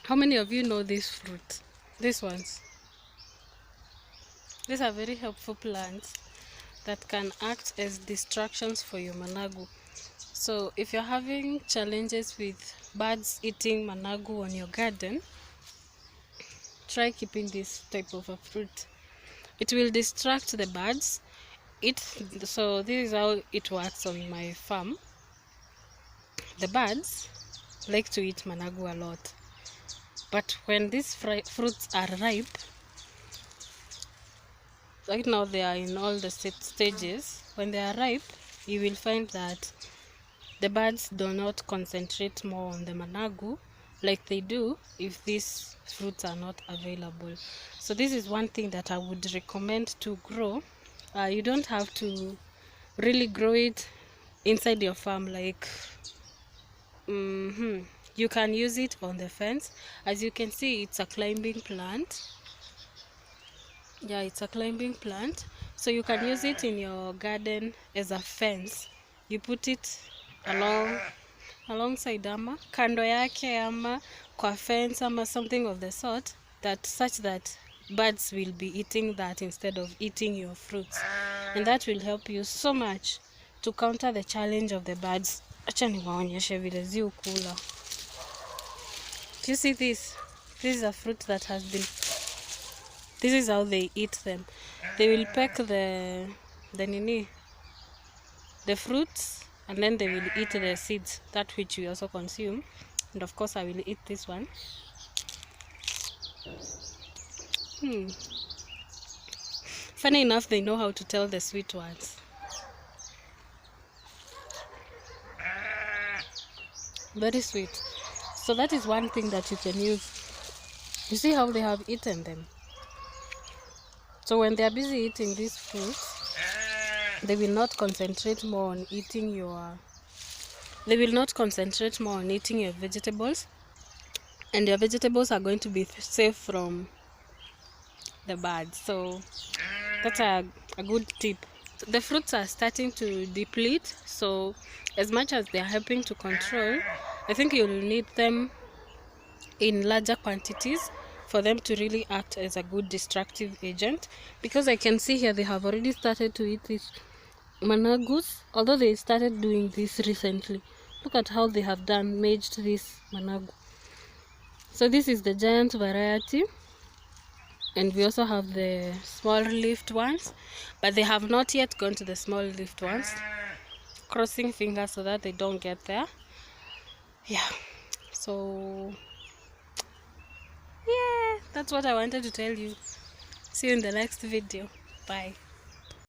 How many of you know this fruit? These ones. These are very helpful plants that can act as distractions for your managu. So if you're having challenges with birds eating managu on your garden, try keeping this type of a fruit. It will distract the birds. So this is how it works on my farm. The birds like to eat managu a lot, but when these fruits are ripe, right now they are in all the stages. When they are ripe, you will find that the birds do not concentrate more on the managu like they do if these fruits are not available. So this is one thing that I would recommend to grow. You don't have to really grow it inside your farm, like you can use it on the fence. As you can see, it's a climbing plant. Yeah, it's a climbing plant, so you can use it in your garden as a fence. You put it alongside ama kando yake ama kwa fence ama something of the sort, that such that birds will be eating that instead of eating your fruits, and that will help you so much to counter the challenge of the birds. Acha niwaonyeshe vile ziukula. Do you see this? This is a fruit that has been, this is how they eat them. They will peck the fruits, and then they will eat the seeds, that which we also consume. And of course I will eat this one. Funny enough, they know how to tell the sweet words. Very sweet. So that is one thing that you can use. You see how they have eaten them? So when they are busy eating these fruits, they will not concentrate more on eating your vegetables, and your vegetables are going to be safe from the birds. So that's a good tip. The fruits are starting to deplete, so as much as they are helping to control, I think you'll need them in larger quantities for them to really act as a good destructive agent, because I can see here they have already started to eat these managus, although they started doing this recently. Look at how they have made this managu. So this is the giant variety, and we also have the small leafed ones, but they have not yet gone to the small leafed ones. Crossing fingers so that they don't get there. Yeah, so yeah, that's what I wanted to tell you. See you in the next video. Bye.